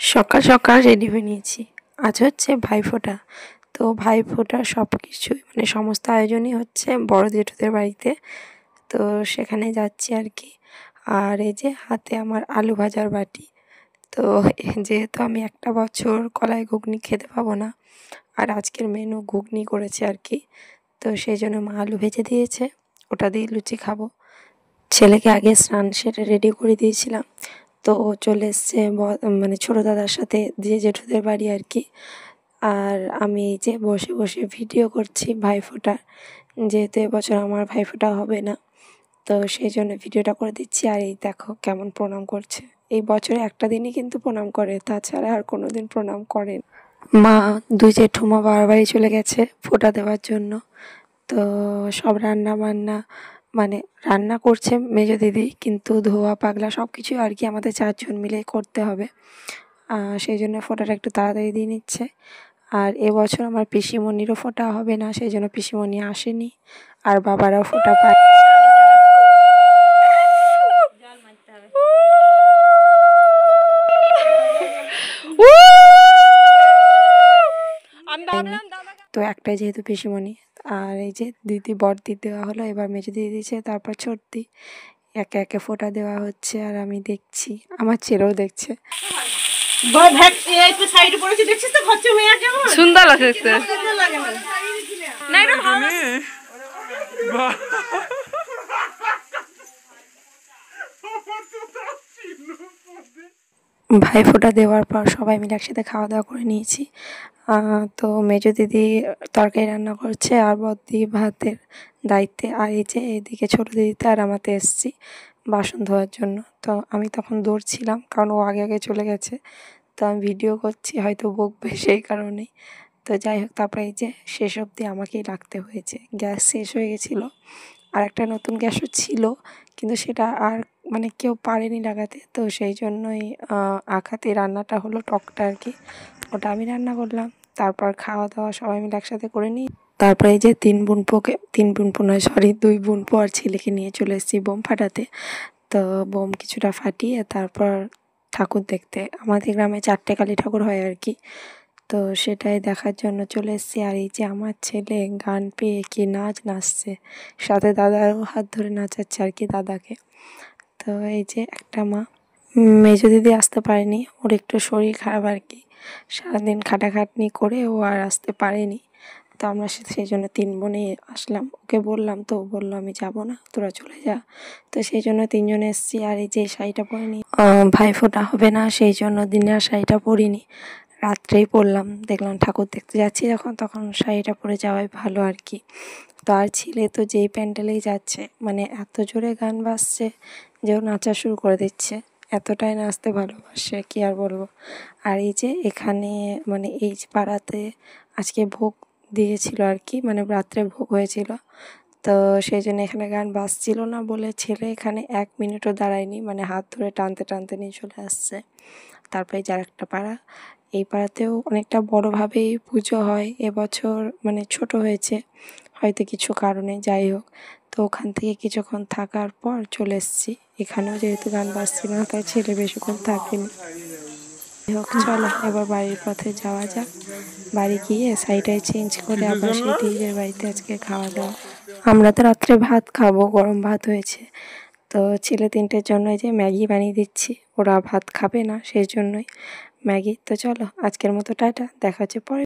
সকাল সকাল রেডি হয়ে নিয়েছি। আজ হচ্ছে ভাইফোঁটা। তো ভাইফোঁটার সব কিছুই মানে সমস্ত আয়োজনই হচ্ছে বড় জেঠুদের বাড়িতে। তো সেখানে যাচ্ছি আর কি। আর এই যে হাতে আমার আলু ভাজার বাটি। তো যেহেতু আমি একটা বছর কলাই ঘুগনি খেতে পাবো না, আর আজকের মেনু ঘুগনি করেছে আর কি। তো সেই জন্য মা আলু ভেজে দিয়েছে, ওটা দিয়ে লুচি খাবো। ছেলেকে আগে স্নান সেরে রেডি করে দিয়েছিলাম। তো ও চলে এসছে মানে ছোটো দাদার সাথে দিয়ে জেঠুদের বাড়ি আর কি। আর আমি এই যে বসে বসে ভিডিও করছি ভাইফোঁটার, যেহেতু এবছর আমার ভাইফোঁটা হবে না। তো সেই জন্য ভিডিওটা করে দিচ্ছি। আর এই দেখো কেমন প্রণাম করছে। এই বছরে একটা দিনই কিন্তু প্রণাম করে, তাছাড়া আর কোনো দিন প্রণাম করেন। মা দুই জেঠুমা বাড়ি চলে গেছে ফোঁটা দেওয়ার জন্য। তো সব রান্না বান্না মানে রান্না করছে মেজো দিদি, কিন্তু ধোয়া পাগলা সব কিছুই আর কি আমাদের চারজন মিলে করতে হবে। সেই জন্য ফোঁটাটা একটু তাড়াতাড়ি দিয়ে নিচ্ছে। আর এবছর আমার পিসিমণিরও ফোঁটা হবে না, সেই জন্য পিসিমণি আসেনি, আর বাবারাও ফোঁটা পায়। তো একটাই যেহেতু পিসিমণি, আর এই যে দিদি বড়দি দেওয়া হলো, এবার মেজো দিদি দিচ্ছে, তারপর ছোটদি। একে একে ফোঁটা দেওয়া হচ্ছে আর আমি দেখছি, আমার ছেলেও দেখছে। সুন্দর লাগছে। ভাইফোঁটা দেওয়ার পর সবাই মিলে একসাথে খাওয়া দাওয়া করে নিয়েছি। তো মেজো দিদি তরকারি রান্না করছে আর বড়দি ভাতের দায়িত্বে। আর এই যে এদিকে ছোটো দিদিতে আর আমাতে এসছি বাসন ধোয়ার জন্য। তো আমি তখন দৌড়ছিলাম, কারণ ও আগে আগে চলে গেছে। তো আমি ভিডিও করছি, হয়তো বকবে সেই কারণেই। তো যাই হোক, তারপরে এই যে শেষ অবধি আমাকেই লাগতে হয়েছে, গ্যাস শেষ হয়ে গেছিলো। আর একটা নতুন গ্যাসও ছিল, কিন্তু সেটা আর মানে কেউ পারেনি লাগাতে। তো সেই জন্যই আখাতে রান্নাটা হলো, টকটা আর কি, ওটা আমি রান্না করলাম। তারপর খাওয়া দাওয়া সবাই মিলে একসাথে করে নিই। তারপরে এই যে তিন বোনপো নয়, সরি, দুই বোনপো আর ছেলেকে নিয়ে চলে এসেছি বোম ফাটাতে। তো বোম কিছুটা ফাটিয়ে তারপর ঠাকুর দেখতে, আমাদের গ্রামে 4টে কালী ঠাকুর হয় আর কি। তো সেটাই দেখার জন্য চলে এসেছি। আর এই যে আমার ছেলে গান পেয়ে কি নাচছে, সাথে দাদারও হাত ধরে নাচাচ্ছে আর কি দাদাকে। তো এই যে একটা মা, মেজো দিদি আসতে পারেনি, ওর একটু শরীর খারাপ আর কি, সারাদিন খাটাখাটনি করে ও আর আসতে পারেনি। তো আমরা সেই জন্য 3 বোনেই আসলাম। ওকে বললাম, তো ও বললো আমি যাবো না, তোরা চলে যা। তো সেই জন্য 3 জন এসেছি। আর এই যে শাড়িটা পরিনি, ভাইফোঁটা হবে না সেই জন্য দিনের শাড়িটা পরিনি, রাত্রেই পরলাম। দেখলাম ঠাকুর দেখতে যাচ্ছি যখন, তখন শাড়িটা পরে যাওয়াই ভালো আর কি। তো আর ছেলে তো যেই প্যান্ডেলেই যাচ্ছে, মানে এত জোরে গান বাজছে যে ও নাচা শুরু করে দিচ্ছে, এতটাই নাচতে ভালোবাসে কি আর বলবো। আর এই যে এখানে মানে এই পাড়াতে আজকে ভোগ দিয়েছিল আর কি, মানে রাত্রে ভোগ হয়েছিল। তো সেই জন্য এখানে গান বাজছিল না বলে ছেলে এখানে 1 মিনিটও দাঁড়ায়নি, মানে হাত ধরে টানতে টানতে নিয়ে চলে আসছে। তারপরে যার একটা পাড়া, এই পাড়াতেও অনেকটা বড়োভাবেই পুজো হয়। এবছর মানে ছোট হয়েছে হয়তো কিছু কারণে, যাই হোক। তো ওখান থেকে কিছুক্ষণ থাকার পর চলে এসেছি এখানেও, যেহেতু গান বাজছিল না তাই ছেলে বেশিক্ষণ থাকেনি। যাই হোক, চলো এবার বাড়ির পথে যাওয়া যাক। বাড়ি গিয়ে শাড়িটাই চেঞ্জ করে আবার সেই দিদিদের বাড়িতে আজকে খাওয়া দাওয়া। আমরা তো রাত্রে ভাত খাবো, গরম ভাত হয়েছে। তো ছেলে 3টের জন্য যে ম্যাগি বানিয়ে দিচ্ছি, ওরা ভাত খাবে না সেই জন্যই ম্যাগি। তো চলো আজকের মতো টাটা, দেখা হচ্ছে পরে।